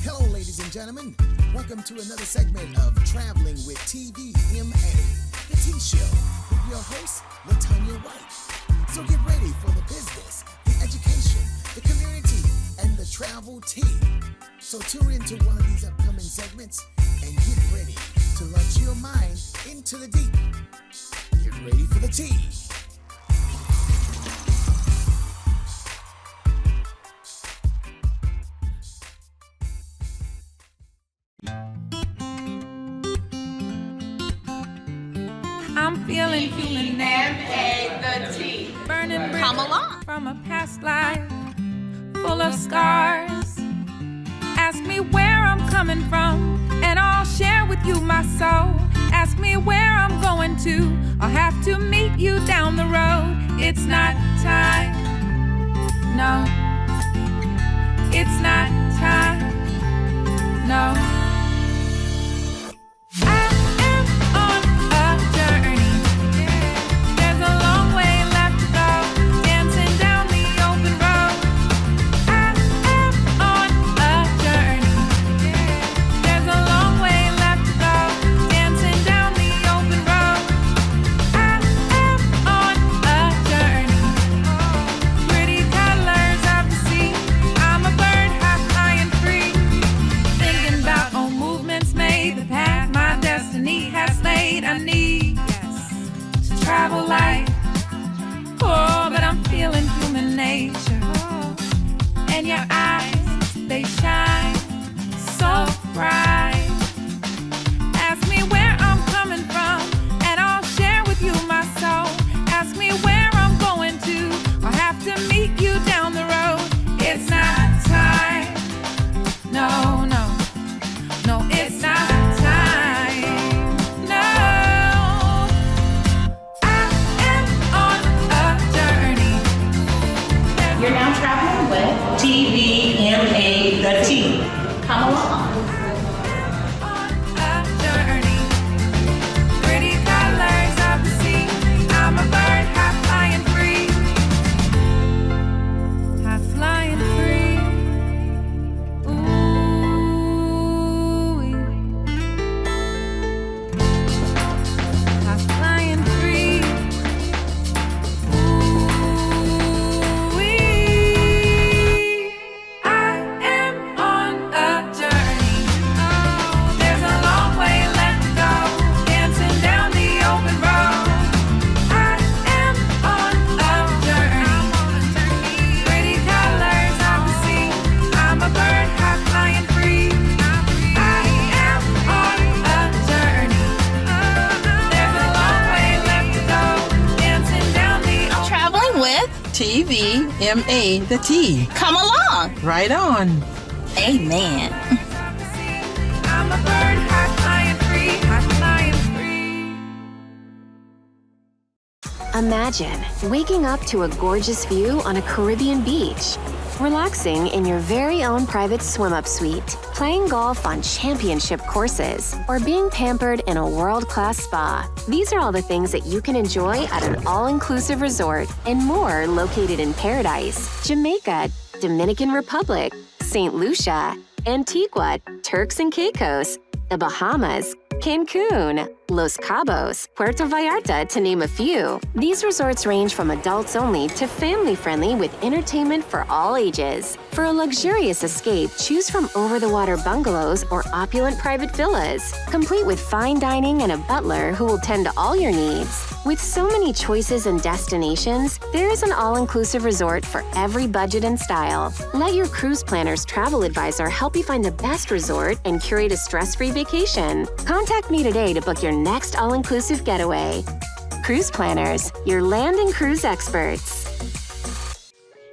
Hello, ladies and gentlemen. Welcome to another segment of Traveling with TVMA, the Tea Show, with your host, LaTanya White. So get ready for the business, the education, the community, and the travel tea. So tune into one of these upcoming segments and get ready to launch your mind into the deep. Get ready for the tea. I'm feeling human TVMATheTEA. burning Come bridges along. from a past life full of scars. Ask me where I'm coming from, and I'll share with you my soul. Ask me where I'm going to, I'll have to meet you down the road. It's not time, no. It's not time, no. I need to travel light. Oh, but I'm feeling human nature. And your eyes, they shine so bright. Ask me where I'm coming from, and I'll share with you my soul. Ask me where I'm going to, I'll have to meet you down the road. It's not time, no, no, no, it's not time. You're now traveling with TVMATheTEA. Come along. TVMATheTEA. Come along. Right on. Amen. I'm a bird, high flying free, high flying free. Imagine waking up to a gorgeous view on a Caribbean beach, relaxing in your very own private swim-up suite, playing golf on championship courses, or being pampered in a world-class spa. These are all the things that you can enjoy at an all-inclusive resort and more located in Paradise, Jamaica, Dominican Republic, St. Lucia, Antigua, Turks and Caicos, the Bahamas, Cancun, Los Cabos, Puerto Vallarta, to name a few. These resorts range from adults only to family-friendly with entertainment for all ages. For a luxurious escape, choose from over-the-water bungalows or opulent private villas, complete with fine dining and a butler who will tend to all your needs. With so many choices and destinations, there is an all-inclusive resort for every budget and style. Let your cruise planner's travel advisor help you find the best resort and curate a stress-free vacation. Contact me today to book your next all-inclusive getaway. Cruise Planners, your land and cruise experts.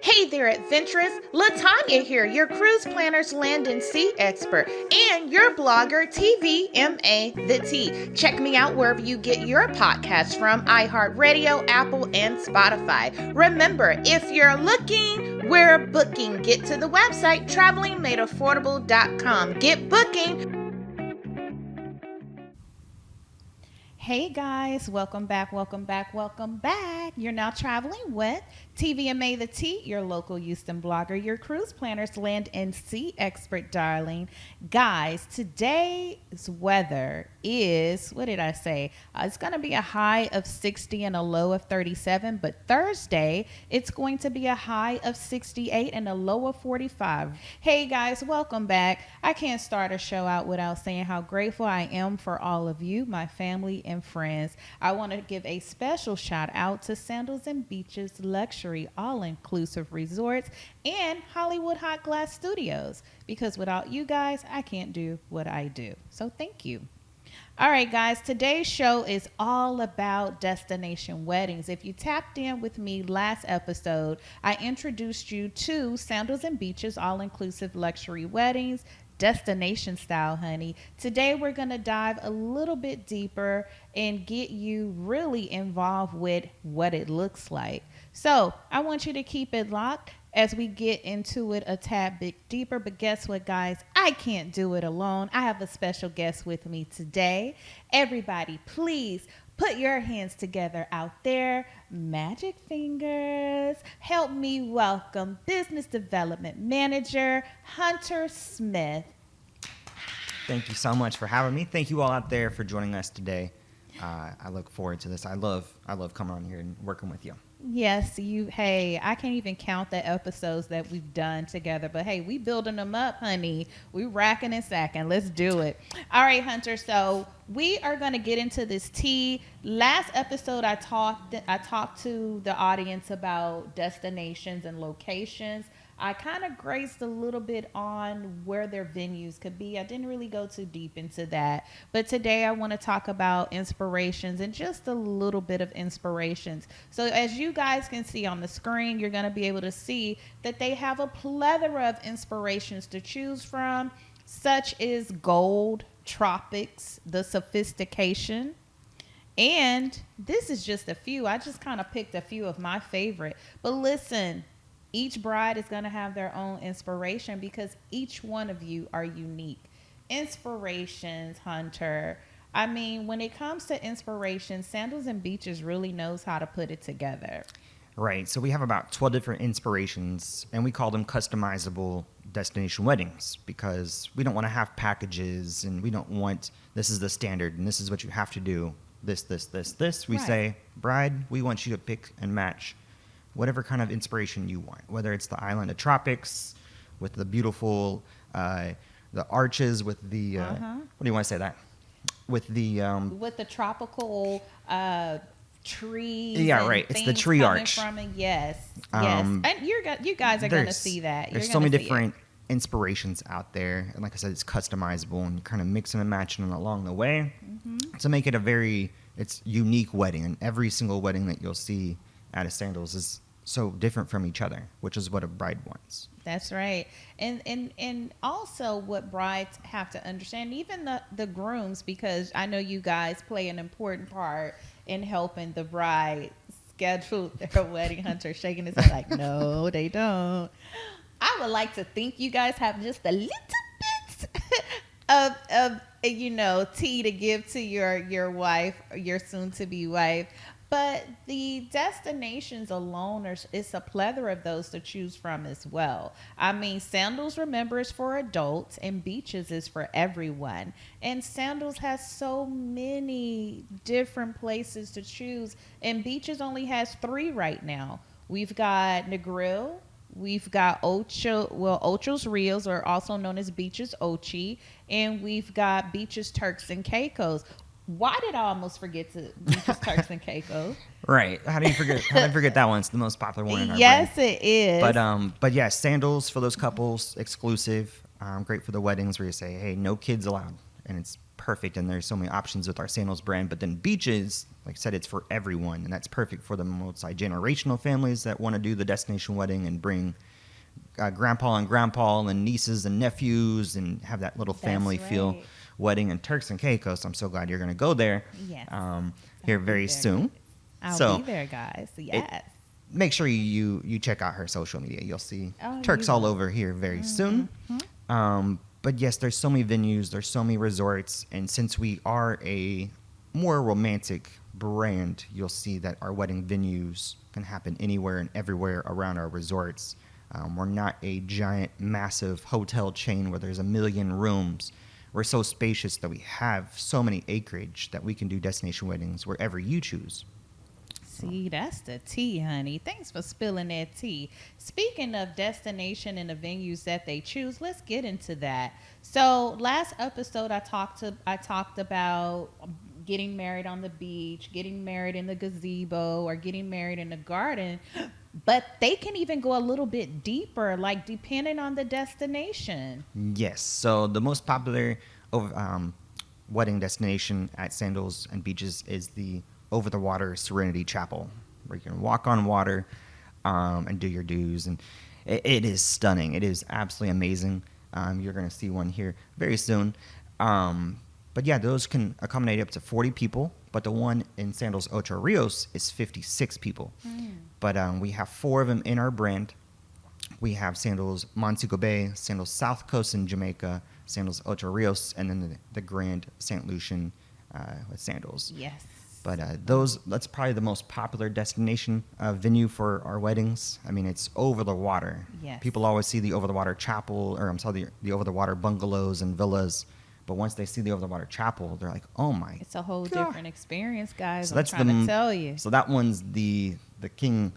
Hey there, adventurous! LaTanya here, your cruise planner's land and sea expert, and your blogger, TVMATheTEA. Check me out wherever you get your podcasts from, iHeartRadio, Apple, and Spotify. Remember, if you're looking, we're booking. Get to the website, travelingmadeaffordable.com. Get booking. Hey guys, welcome back, welcome back, welcome back. You're now traveling with TVMATheTEA, your local Houston blogger, your cruise planners, land and sea expert, darling. Guys, today's weather is, what did I say? It's going to be a high of 60 and a low of 37, but Thursday, it's going to be a high of 68 and a low of 45. Hey guys, welcome back. I can't start a show out without saying how grateful I am for all of you, my family and friends. I want to give a special shout out to Sandals and Beaches Luxury All-Inclusive Resorts and Hollywood Hot Glass Studios, because without you guys, I can't do what I do. So thank you. All right, guys, today's show is all about destination weddings. If you tapped in with me last episode, I introduced you to Sandals and Beaches All-Inclusive Luxury Weddings, destination style, honey. Today, we're going to dive a little bit deeper and get you really involved with what it looks like. So I want you to keep it locked as we get into it a tad bit deeper. But guess what, guys? I can't do it alone. I have a special guest with me today. Everybody, please put your hands together out there. Magic fingers. Help me welcome Business Development Manager Hunter Smith. Thank you so much for having me. Thank you all out there for joining us today. I look forward to this. I love coming on here and working with you. Yes, hey, I can't even count the episodes that we've done together, but hey, we building them up, honey. We racking and sacking. Let's do it. All right, Hunter. So we are going to get into this tea. Last episode, I talked to the audience about destinations and locations. I kind of grazed a little bit on where their venues could be. I didn't really go too deep into that. But today I want to talk about inspirations and just a little bit of inspirations. So as you guys can see on the screen, you're going to be able to see that they have a plethora of inspirations to choose from, such as gold, tropics, the sophistication. And this is just a few. I just kind of picked a few of my favorite. But listen, each bride is going to have their own inspiration because each one of you are unique. Inspirations, Hunter. I mean, when it comes to inspiration, Sandals and Beaches really knows how to put it together. Right. So we have about 12 different inspirations, and we call them customizable destination weddings because we don't want to have packages, and we don't want this is the standard and this is what you have to do. This. We Right. say, bride, we want you to pick and match whatever kind of inspiration you want, whether it's the island of tropics with the beautiful, the arches with the, what do you want to say that? With the tropical trees. Yeah, right. It's the tree arch. From it. Yes. And you guys are going to see that. There's so many different inspirations out there. And like I said, it's customizable and you're kind of mixing and matching them along the way to make it it's unique wedding. And every single wedding that you'll see at a Sandals is so different from each other, which is what a bride wants. That's right. And also what brides have to understand, even the grooms, because I know you guys play an important part in helping the bride schedule their wedding. Hunter shaking his head like, no, they don't. I would like to think you guys have just a little bit of tea to give to your wife, your soon-to-be wife. But the destinations alone, it's a plethora of those to choose from as well. I mean, Sandals, remember, is for adults and Beaches is for everyone. And Sandals has so many different places to choose. And Beaches only has 3 right now. We've got Negril. We've got Ocho's Rios, or also known as Beaches Ochi. And we've got Beaches Turks and Caicos. Why did I almost forget to Beaches Turks and Caicos? Right. How do you forget that one? It's the most popular one in our Yes, brand. it is. But yeah, Sandals for those couples, exclusive. Great for the weddings where you say, hey, no kids allowed. And it's perfect. And there's so many options with our Sandals brand. But then Beaches, like I said, it's for everyone. And that's perfect for the multi-generational families that want to do the destination wedding and bring grandpa and nieces and nephews and have that little family feel wedding in Turks and Caicos. I'm so glad you're going to go there. Yes. Here very soon. I'll be there, guys. Yes. Make sure you check out her social media. You'll see Turks all over here very soon. But yes, there's so many venues, there's so many resorts, and since we are a more romantic brand, you'll see that our wedding venues can happen anywhere and everywhere around our resorts. We're not a giant, massive hotel chain where there's a million rooms. We're so spacious that we have so many acreage that we can do destination weddings wherever you choose. See, that's the tea, honey. Thanks for spilling that tea. Speaking of destination and the venues that they choose, let's get into that. So last episode, I talked about getting married on the beach, getting married in the gazebo, or getting married in the garden. But they can even go a little bit deeper, like depending on the destination. Yes. So the most popular wedding destination at Sandals and beaches is the over-the-water Serenity Chapel, where you can walk on water and do your dues. And it is stunning. It is absolutely amazing. You're going to see one here very soon. But yeah, those can accommodate up to 40 people. But the one in Sandals Ocho Rios is 56 people. But we have 4 of them in our brand. We have Sandals Montego Bay, Sandals South Coast in Jamaica, Sandals Ocho Rios, and then the Grand St. Lucian with Sandals. Yes. But that's probably the most popular destination venue for our weddings. I mean, it's over the water. Yes. People always see the over-the-water chapel, or I'm sorry, the over-the-water bungalows and villas. But once they see the over-the-water chapel, they're like, oh my. It's a whole God. different experience, guys. So I'm trying to tell you. So that one's the king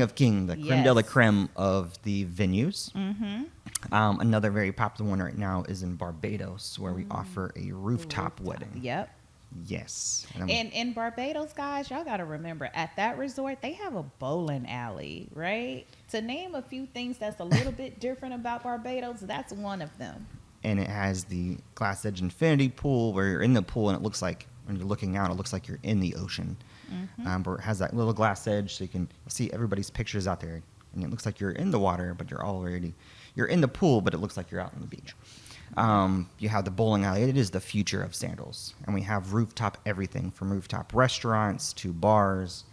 of king, the creme de la creme of the venues. Another very popular one right now is in Barbados, where we offer a rooftop wedding. Yep. Yes. And in Barbados, guys, y'all got to remember, at that resort, they have a bowling alley, right? To name a few things that's a little bit different about Barbados, that's one of them. And it has the glass edge infinity pool where you're in the pool and it looks like, when you're looking out, it looks like you're in the ocean. But it has that little glass edge so you can see everybody's pictures out there. And it looks like you're in the water, but you're in the pool, but it looks like you're out on the beach. You have the bowling alley. It is the future of Sandals. And we have rooftop everything from rooftop restaurants to bars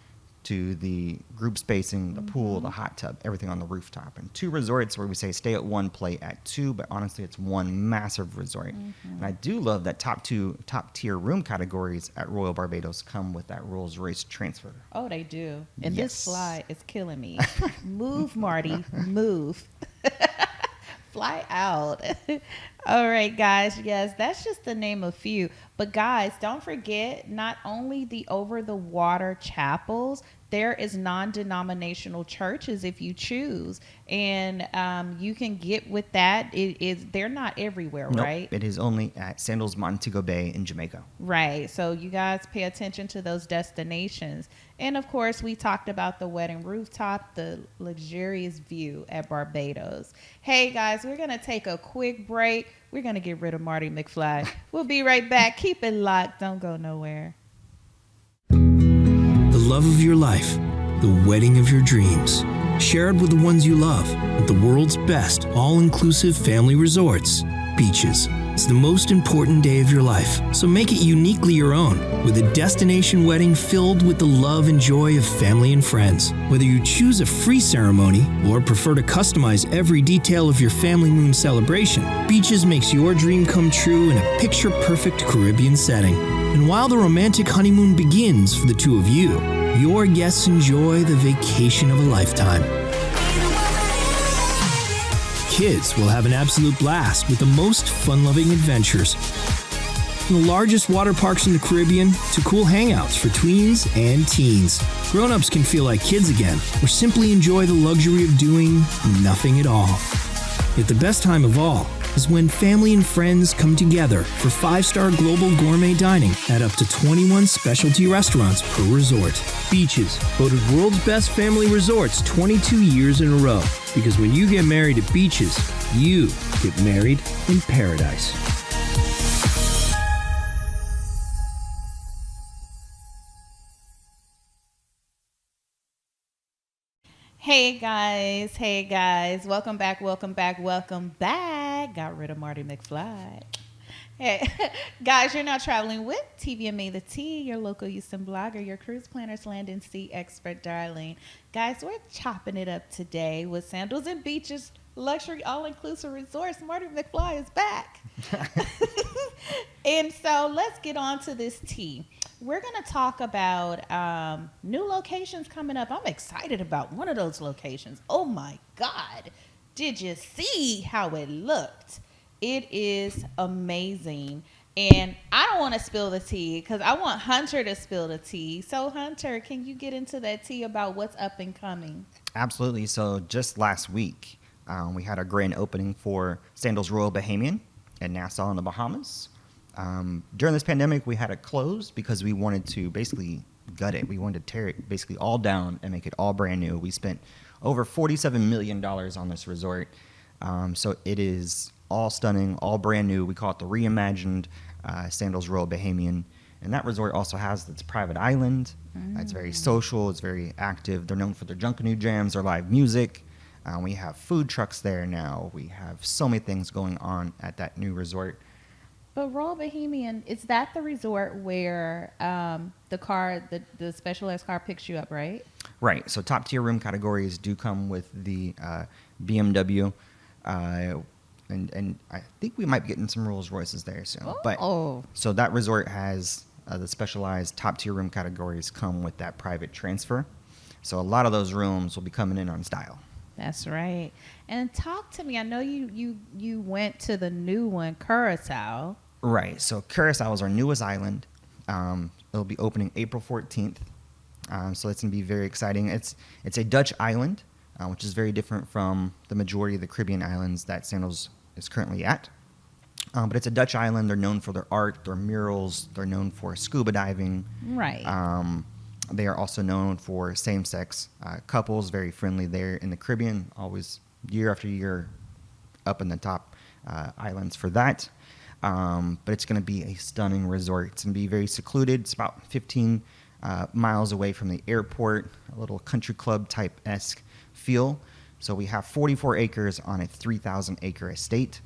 to the group spacing, the pool, the hot tub, everything on the rooftop. And 2 resorts where we say stay at 1, play at 2, but honestly, it's one massive resort. And I do love that top tier room categories at Royal Barbados come with that Rolls Royce transfer. Oh, they do. And Yes. this fly is killing me. Move, Marty. Move. Fly out. All right, guys. Yes, that's just to name a few. But guys, don't forget, not only the over-the-water chapels, there is non-denominational churches if you choose. And you can get with that. They're not everywhere, Nope, right? it is only at Sandals Montego Bay in Jamaica. Right. So you guys pay attention to those destinations. And of course, we talked about the wedding rooftop, the luxurious view at Barbados. Hey guys, we're going to take a quick break. We're going to get rid of Marty McFly. We'll be right back. Keep it locked. Don't go nowhere. The love of your life, the wedding of your dreams. Share it with the ones you love at the world's best all-inclusive family resorts, beaches. It's the most important day of your life, so make it uniquely your own with a destination wedding filled with the love and joy of family and friends. Whether you choose a free ceremony or prefer to customize every detail of your family moon celebration, Beaches makes your dream come true in a picture-perfect Caribbean setting. And while the romantic honeymoon begins for the two of you, your guests enjoy the vacation of a lifetime. Kids will have an absolute blast with the most fun-loving adventures. From the largest water parks in the Caribbean to cool hangouts for tweens and teens. Grown-ups can feel like kids again or simply enjoy the luxury of doing nothing at all. Yet the best time of all is when family and friends come together for 5-star global gourmet dining at up to 21 specialty restaurants per resort. Beaches, voted world's best family resorts 22 years in a row. Because when you get married at Beaches, you get married in paradise. Hey guys, welcome back. Got rid of Marty McFly. Hey, guys, you're now traveling with TVMATheTEA, your local Houston blogger, your cruise planners, land and sea expert, darling. Guys, we're chopping it up today with Sandals and Beaches Luxury All-Inclusive Resorts. Marty McFly is back. And so let's get on to this tea. We're going to talk about new locations coming up. I'm excited about one of those locations. Oh, my God. Did you see how it looked? It is amazing. And I don't want to spill the tea because I want Hunter to spill the tea. So, Hunter, can you get into that tea about what's up and coming? Absolutely. So just last week, we had our grand opening for Sandals Royal Bahamian in Nassau in the Bahamas. During this pandemic, we had it closed because we wanted to basically gut it. We wanted to tear it basically all down and make it all brand new. We spent over $47 million on this resort. So it is all stunning, all brand new. We call it the reimagined Sandals Royal Bahamian. And that resort also has its private island. It's very social. It's very active. They're known for their Junkanoo jams, their live music. We have food trucks there now. We have so many things going on at that new resort. But Royal Bahamian, is that the resort where the specialized car picks you up, right? Right. So top tier room categories do come with the BMW. And I think we might be getting some Rolls Royces there soon. But so that resort has the specialized top tier room categories come with that private transfer. So a lot of those rooms will be coming in on style. That's right. And talk to me. I know you went to the new one, Curacao. Right. So Curacao is our newest island. It'll be opening April 14th. So it's going to be very exciting. It's a Dutch island, which is very different from the majority of the Caribbean islands that Sandals is currently at. But it's a Dutch island. They're known for their art, their murals. They're known for scuba diving. Right. They are also known for same-sex couples, very friendly there in the Caribbean, always year after year up in the top islands for that. But it's going to be a stunning resort. It's going to be very secluded. It's about 15 miles away from the airport, a little country club type-esque feel. So we have 44 acres on a 3,000-acre estate.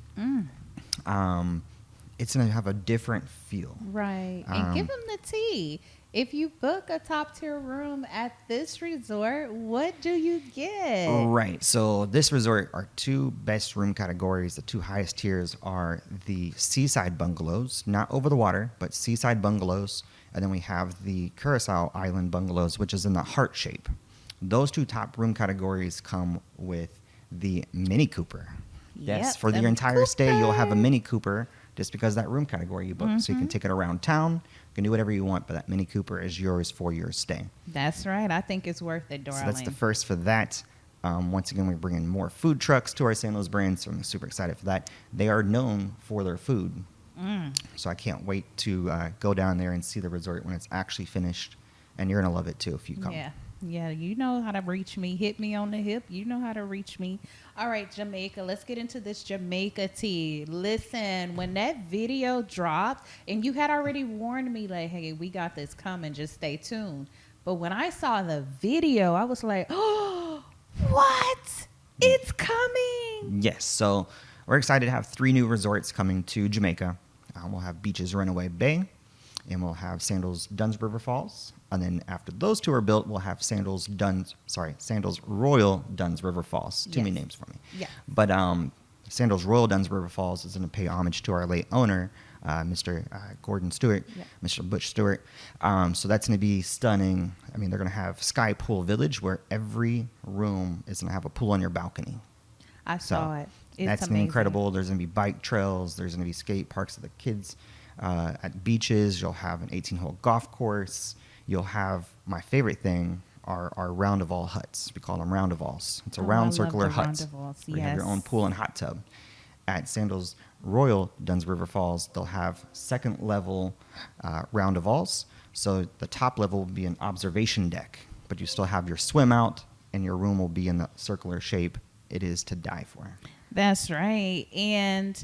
It's going to have a different feel. Right. And give them the tea. If you book a top-tier room at this resort, what do you get? Right. So this resort, our two best room categories, the two highest tiers are the seaside bungalows, not over the water, but seaside bungalows. And then we have the Curacao Island bungalows, which is in the heart shape. Those two top room categories come with the Mini Cooper. Yes, for your entire stay, you'll have a Mini Cooper just because that room category you booked. So you can take it around town. You can do whatever you want, but that Mini Cooper is yours for your stay. That's right. I think it's worth it, darling. So that's the first for that. Once again, we're bringing more food trucks to our Sandals brand, so I'm super excited for that. They are known for their food. So I can't wait to go down there and see the resort when it's actually finished. And you're going to love it, too, if you come. Yeah, you know how to reach me. Hit me on the hip. You know how to reach me. All right, Jamaica. Let's get into this Jamaica tea. Listen, when that video dropped, and you had already warned me, like, hey, we got this coming. Just stay tuned. But when I saw the video, I was like, oh, what? It's coming. Yes. So we're excited to have 3 new resorts coming to Jamaica. We'll have Beaches Runaway Bay, and we'll have Sandals Duns River Falls. And then after those 2 are built, we'll have Sandals Royal Duns River Falls. Too many names for me. Yeah. But Sandals Royal Duns River Falls is going to pay homage to our late owner, Mr. Gordon Stewart, Mr. Butch Stewart. So that's going to be stunning. I mean, they're going to have Sky Pool Village, where every room is going to have a pool on your balcony. I saw it. It's that's amazing. Incredible. There's going to be bike trails. There's going to be skate parks for the kids. At beaches, you'll have an 18-hole golf course. You'll have, my favorite thing, our round-of-all huts. We call them round-of-alls. It's a round circular hut. Yes. You have your own pool and hot tub. At Sandals Royal Duns River Falls, they'll have second-level round-of-alls. So the top level will be an observation deck, but you still have your swim out, and your room will be in the circular shape. It is to die for. That's right. And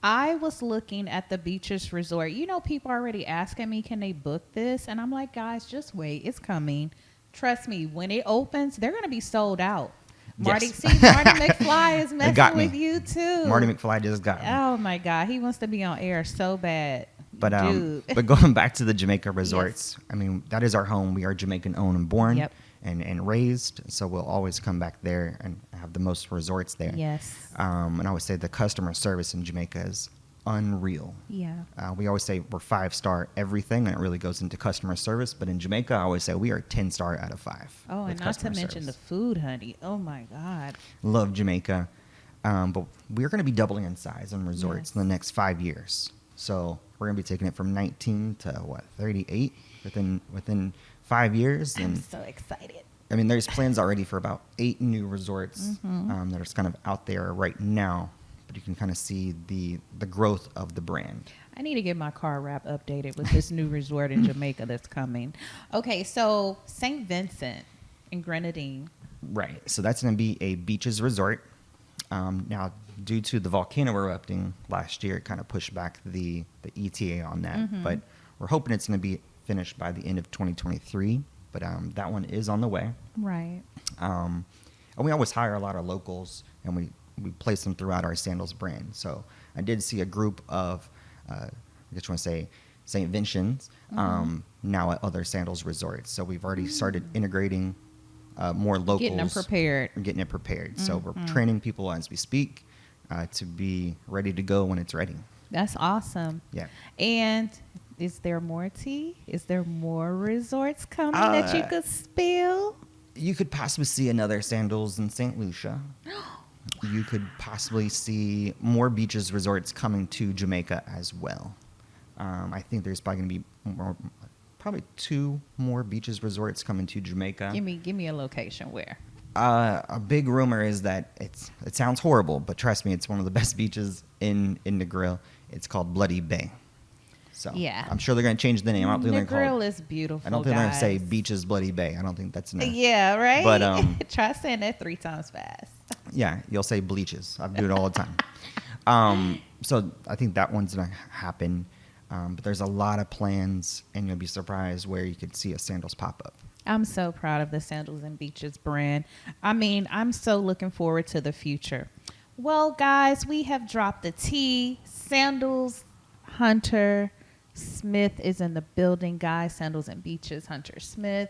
I was looking at the Beaches Resort. You know, people are already asking me, can they book this? And I'm like, guys, just wait. It's coming. Trust me, when it opens, they're going to be sold out. Marty, Yes. see, Marty McFly is messing got me. with you too. Marty McFly just got me. Oh my God, he wants to be on air so bad. But Dude. but going back to the Jamaica resorts, I mean, that is our home. We are Jamaican owned and born Yep. and raised, so we'll always come back there and have the most resorts there. Yes. And I always say the customer service in Jamaica is unreal. Yeah. We always say we're 5-star everything, and it really goes into customer service. But in Jamaica, I always say we are 10-star out of 5. Oh, with and not to customer mention service. the food, honey. Oh my God. Love Jamaica. But we're going to be doubling in size in resorts in the next 5 years. So we're going to be taking it from 19 to 38 within 5 years. I'm And so excited. I mean, there's plans already for about 8 new resorts that are just kind of out there right now. But you can kind of see the growth of the brand. I need to get my car wrap updated with this new resort in Jamaica that's coming. Okay, so St. Vincent and Grenadine. Right. So that's going to be a beaches resort. Now, due to the volcano erupting last year, it kind of pushed back the ETA on that. But we're hoping it's going to be finished by the end of 2023. But that one is on the way. Right. And we always hire a lot of locals, and we place them throughout our Sandals brand. So I did see a group of, I guess you want to say, St. Vincent's now at other Sandals resorts. So we've already started integrating more locals. Getting them prepared. And getting it prepared. So we're training people as we speak to be ready to go when it's ready. That's awesome. Yeah. And is there more tea? Is there more resorts coming that you could spill? You could possibly see another Sandals in St. Lucia. You could possibly see more beaches resorts coming to Jamaica as well. I think there's probably going to be probably 2 more beaches resorts coming to Jamaica. Give me a location where. A big rumor is that it sounds horrible, but trust me, it's one of the best beaches in Negril. It's called Bloody Bay. So Yeah. I'm sure they're going to change the name. I don't think they're Negril called. is beautiful. I don't think they're going to say guys. Beaches Bloody Bay. I don't think that's enough. Yeah, right? But try saying that 3 times fast. yeah, you'll say bleaches. I do it all the time. So I think that one's going to happen. But there's a lot of plans, and you'll be surprised where you could see a Sandals pop up. I'm so proud of the Sandals and Beaches brand. I mean, I'm so looking forward to the future. Well, guys, we have dropped the tea. Sandals, Hunter Smith is in the building, guys. Sandals and Beaches, Hunter Smith.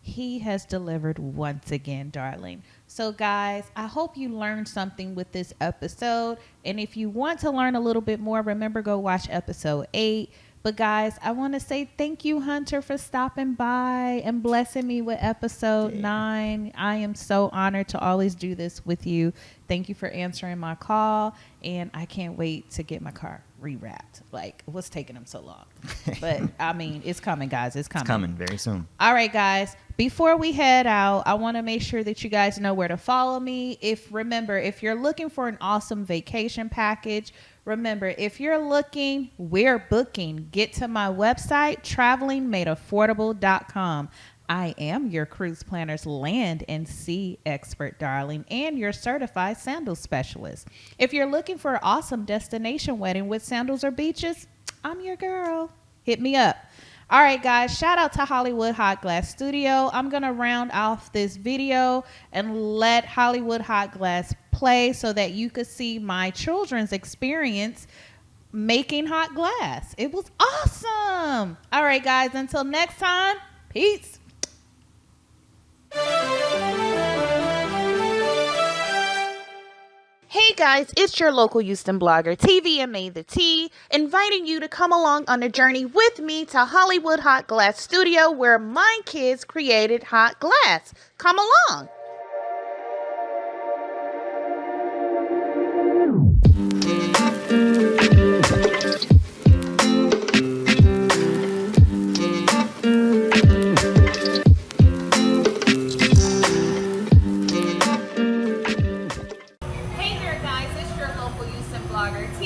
He has delivered once again, darling. So, guys, I hope you learned something with this episode. And if you want to learn a little bit more, remember, go watch episode 8. But, guys, I want to say thank you, Hunter, for stopping by and blessing me with episode 9. I am so honored to always do this with you. Thank you for answering my call. And I can't wait to get my car rewrapped. Like, what's taking them so long? But, I mean, it's coming, guys. It's coming. It's coming very soon. All right, guys. Before we head out, I want to make sure that you guys know where to follow me. Remember, if you're looking for an awesome vacation package, remember, if you're looking, we're booking. Get to my website, travelingmadeaffordable.com. I am your cruise planner's land and sea expert, darling, and your certified sandals specialist. If you're looking for an awesome destination wedding with sandals or beaches, I'm your girl. Hit me up. All right, guys, shout out to Hollywood Hot Glass Studio. I'm going to round off this video and let Hollywood Hot Glass play so that you could see my children's experience making hot glass. It was awesome. All right, guys, until next time, peace. Hey guys, it's your local Houston blogger, TVMATheTEA, inviting you to come along on a journey with me to Hollywood Hot Glass Studio where my kids created hot glass. Come along.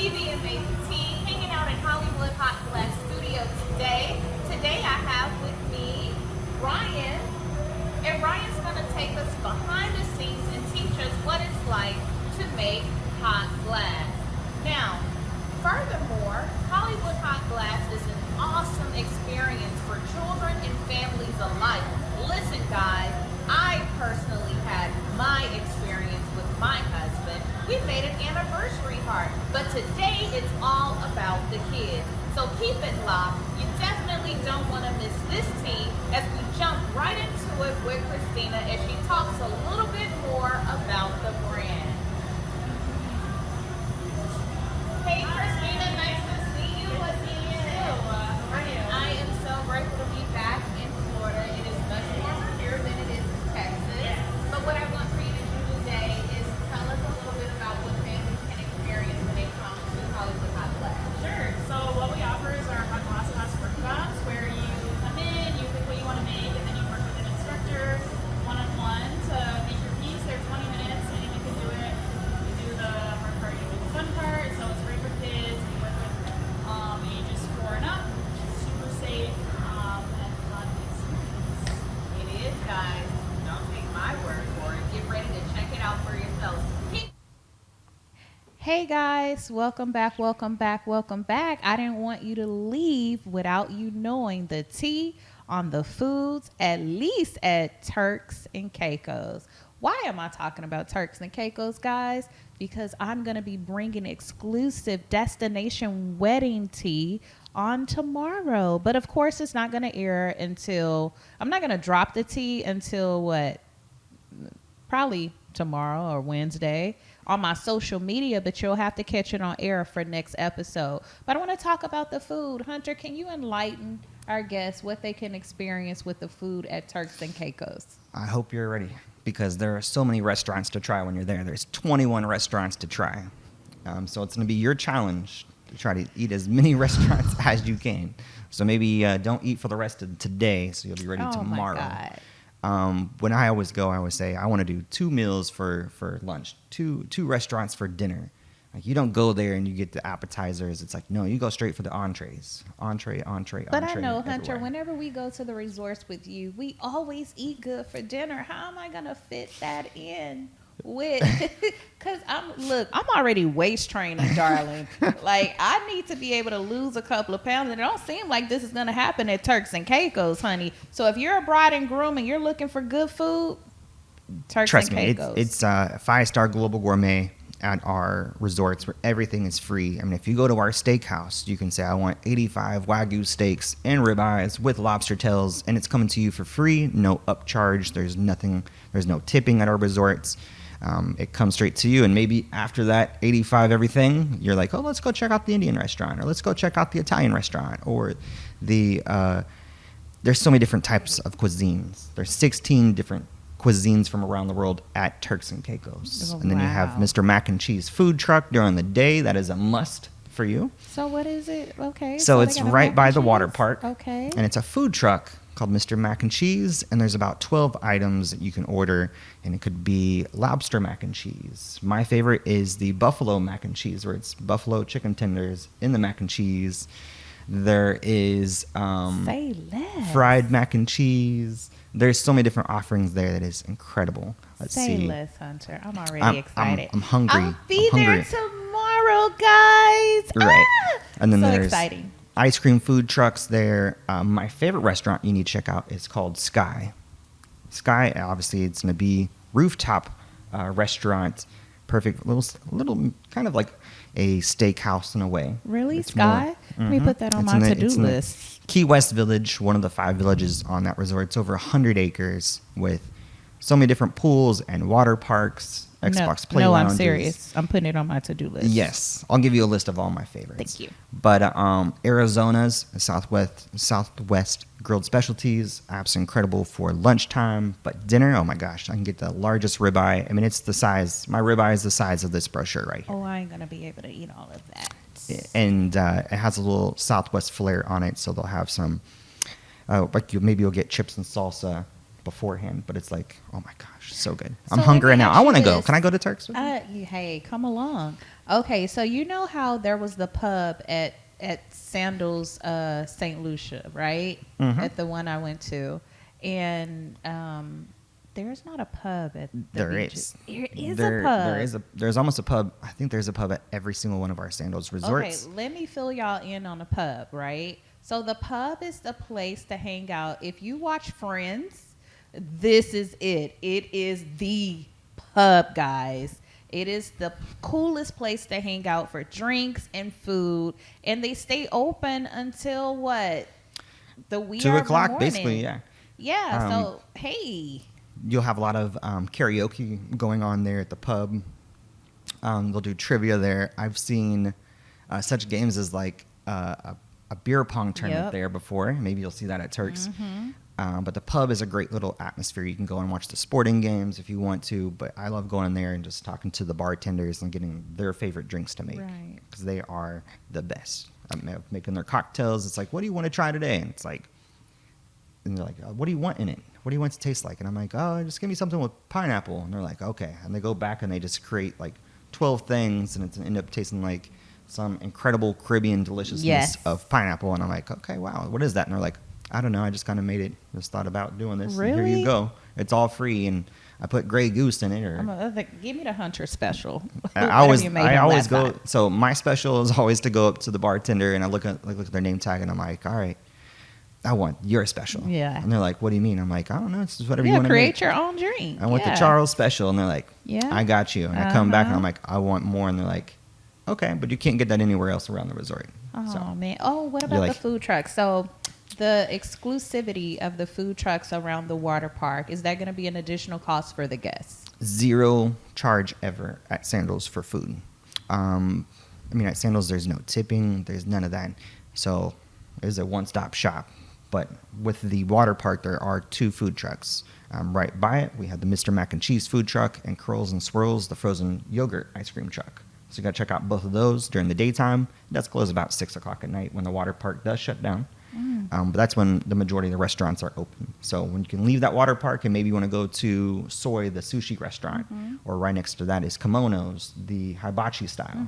TVMATheTEA, hanging out at Hollywood Hot Glass Studio today. Today I have with me Ryan, and Ryan's going to take us behind the scenes and teach us what it's like to make hot glass. Now, furthermore, Hollywood Hot Glass is an awesome experience for children and families alike. Listen, guys, I personally had my experience my husband. We made an anniversary heart, but today it's all about the kids. So keep it locked. You definitely don't want to miss this tea as we jump right into it with Christina as she talks a little bit more about the brand. Hey Christina, nice to see you again. I am so grateful to be back in Florida. It is much warmer here than it is in Texas. But what I want for you to do today is tell us a little bit about what families can experience when they come to Hollywood Hot Glass. Sure. So what we offer is our hot glass workshops where you come in, you pick what you want to make, and then you work with an instructor one-on-one to make your piece. They're 20 minutes, anyone can do it. You do the hard part, you do the fun part. So it's great for kids. We work with ages 4 and up. Super safe and fun experience. It is, guys. Don't take my word for it. Get ready to check it out for yourselves. Hey guys, welcome back, welcome back, welcome back. I didn't want you to leave without you knowing the tea on the foods, at least at Turks and Caicos. Why am I talking about Turks and Caicos, guys? Because I'm going to be bringing exclusive destination wedding tea on tomorrow. But of course, it's not going to air until, I'm not going to drop the tea until what? Probably tomorrow or Wednesday on my social media, but you'll have to catch it on air for next episode. But I want to talk about the food. Hunter, can you enlighten our guests what they can experience with the food at Turks and Caicos? I hope you're ready because there are so many restaurants to try when you're there. There's 21 restaurants to try. So it's going to be your challenge to try to eat as many restaurants as you can. So maybe don't eat for the rest of today so you'll be ready tomorrow. My God. When I always go, I always say I want to do 2 meals for lunch, two restaurants for dinner. Like you don't go there and you get the appetizers. It's like, no, you go straight for the entrees. Entree. But I know, Hunter, whenever we go to the resorts with you, we always eat good for dinner. How am I going to fit that in with, because I'm already waist training, darling. Like I need to be able to lose a couple of pounds, and it don't seem like this is going to happen at Turks and Caicos, honey. So if you're a bride and groom and you're looking for good food, Trust me, it's a 5-star global gourmet at our resorts where everything is free. I mean, if you go to our steakhouse, you can say, I want 85 Wagyu steaks and ribeyes with lobster tails, and it's coming to you for free, no upcharge. There's no tipping at our resorts. It comes straight to you, and maybe after that 85 everything, you're like, oh, let's go check out the Indian restaurant, or let's go check out the Italian restaurant, or there's so many different types of cuisines. There's 16 different cuisines from around the world at Turks and Caicos. And then you have Mr. Mac and Cheese food truck during the day. That is a must for you. So what is it? Okay. So it's right by the water park. Okay. And it's a food truck called Mr. Mac and Cheese, and there's about 12 items that you can order, and it could be lobster mac and cheese. My favorite is the buffalo mac and cheese, where it's buffalo chicken tenders in the mac and cheese. There is Say less. fried mac and cheese. There's so many different offerings there that is incredible. Let's Say see. less, Hunter. I'm already excited. I'm hungry. I'll be there tomorrow, guys. Right. And then so there's exciting. Ice cream food trucks there. My favorite restaurant you need to check out is called Sky. Sky, obviously, it's going to be rooftop restaurant. Perfect little kind of like a steakhouse in a way. Really? It's Sky? Let me put that on my to-do list. Key West Village, one of the 5 villages on that resort. It's over 100 acres with so many different pools and water parks, Xbox play No, lounges. I'm serious. I'm putting it on my to-do list. Yes. I'll give you a list of all my favorites. Thank you. But Arizona's Southwest grilled specialties, absolutely incredible for lunchtime. But dinner, oh my gosh, I can get the largest ribeye. I mean, it's the size. My ribeye is the size of this brochure right here. Oh, I ain't going to be able to eat all of that. And it has a little Southwest flair on it, so they'll have some, maybe you'll get chips and salsa beforehand, but it's like, oh my gosh, so good. I'm hungry now. I want to go. Can I go to Turks with you? Hey, come along. Okay, so you know how there was the pub at Sandals, St. Lucia, right? Mm-hmm. At the one I went to. And there's not a pub at the There beaches. is. There is a pub. There's almost a pub. I think there's a pub at every single one of our Sandals resorts. Okay, let me fill y'all in on the pub, right? So the pub is the place to hang out. If you watch Friends, this is it. It is the pub, guys. It is the coolest place to hang out for drinks and food. And they stay open until what? The wee 2 hour of the o'clock, morning. basically, yeah. Yeah, so, hey. You'll have a lot of karaoke going on there at the pub. They'll do trivia there. I've seen such games as like a beer pong tournament there before. Maybe you'll see that at Turks. But the pub is a great little atmosphere. You can go and watch the sporting games if you want to. But I love going there and just talking to the bartenders and getting their favorite drinks to make. Because they are the best at making their cocktails. It's like, what do you want to try today? And it's like, and they're like, what do you want in it? What do you want it to taste like? And I'm like, oh, just give me something with pineapple. And they're like, okay. And they go back and they just create like 12 things, and it's end up tasting like some incredible Caribbean deliciousness of pineapple. And I'm like, okay, wow, what is that? And they're like, I don't know. I just kind of made it. Just thought about doing this. Really? And here you go. It's all free, and I put Grey Goose in it. Or Give me the Hunter special. I always go. So my special is always to go up to the bartender and I look at their name tag and I'm like, all right, I want your special. Yeah. And they're like, what do you mean? I'm like, I don't know. It's just whatever you want to create make. your own drink. I want the Charles special. And they're like, yeah, I got you. And I come back and I'm like, I want more. And they're like, okay, but you can't get that anywhere else around the resort. Oh, man. Oh, what about the food trucks? So the exclusivity of the food trucks around the water park, is that going to be an additional cost for the guests? Zero charge ever at Sandals for food. At Sandals, there's no tipping. There's none of that. So it's a one-stop shop. But with the water park, there are 2 food trucks. Right by it, we have the Mr. Mac and Cheese food truck and Curls and Swirls, the frozen yogurt ice cream truck. So you got to check out both of those during the daytime. That's closed about 6 o'clock at night when the water park does shut down. But that's when the majority of the restaurants are open. So when you can leave that water park and maybe you want to go to Soy, the sushi restaurant, or right next to that is Kimonos, the hibachi style.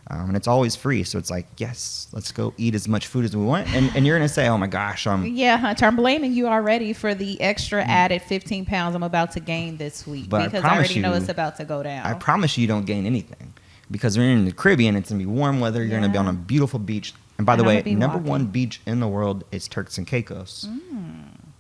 And it's always free. So it's like, yes, let's go eat as much food as we want. And you're going to say, oh my gosh. Yeah, Hunter, I'm blaming you already for the extra added 15 pounds I'm about to gain this week. Because I already know it's about to go down. I promise you don't gain anything. Because we're in the Caribbean, it's going to be warm weather. You're going to be on a beautiful beach. And by the way, number 1 beach in the world is Turks and Caicos.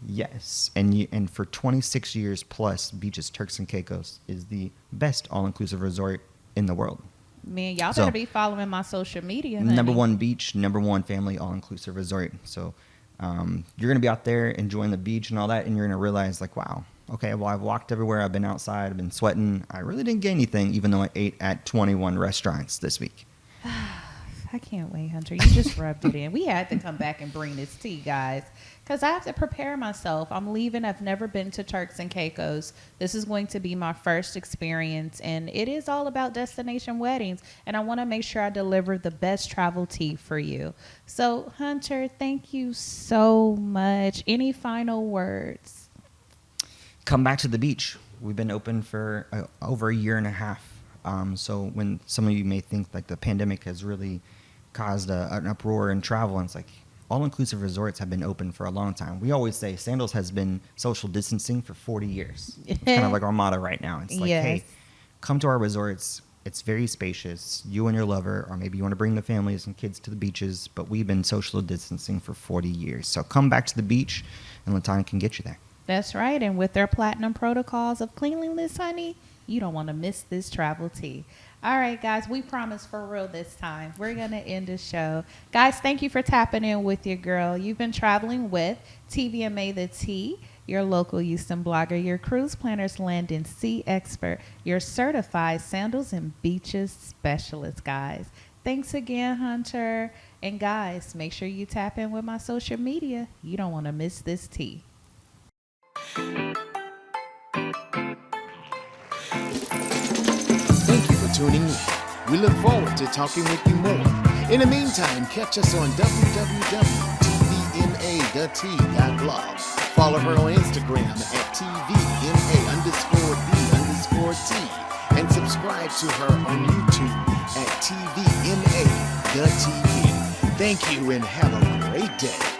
Yes. And for 26 years plus, beaches Turks and Caicos is the best all-inclusive resort in the world. Man, y'all better be following my social media. Honey. Number 1 beach, number 1 family all-inclusive resort. So you're going to be out there enjoying the beach and all that, and you're going to realize, like, wow, okay, well, I've walked everywhere. I've been outside. I've been sweating. I really didn't get anything, even though I ate at 21 restaurants this week. I can't wait, Hunter. You just rubbed it in. We had to come back and bring this tea, guys, because I have to prepare myself. I'm leaving. I've never been to Turks and Caicos. This is going to be my first experience, and it is all about destination weddings, and I want to make sure I deliver the best travel tea for you. So, Hunter, thank you so much. Any final words? Come back to the beach. We've been open for over a year and a half. So when some of you may think like the pandemic has really caused an uproar in travel, and it's like all-inclusive resorts have been open for a long time. We always say Sandals has been social distancing for 40 years. It's kind of like our motto right now. It's like, hey, come to our resorts. It's very spacious. You and your lover, or maybe you want to bring the families and kids to the beaches, but we've been social distancing for 40 years. So come back to the beach, and LaTanya can get you there. That's right. And with their platinum protocols of cleanliness, honey, you don't want to miss this travel tea. All right, guys, we promise for real this time. We're going to end the show. Guys, thank you for tapping in with your girl. You've been traveling with TVMATheTEA, your local Houston blogger, your cruise planners land and sea expert, your certified sandals and beaches specialist, guys. Thanks again, Hunter. And guys, make sure you tap in with my social media. You don't want to miss this tea. Thank you for tuning in. We look forward to talking with you more. In the meantime, catch us on www.tvmathetea.blog. Follow her on Instagram at TVMA_the_T and subscribe to her on YouTube at TVMATheTEA. Thank you and have a great day.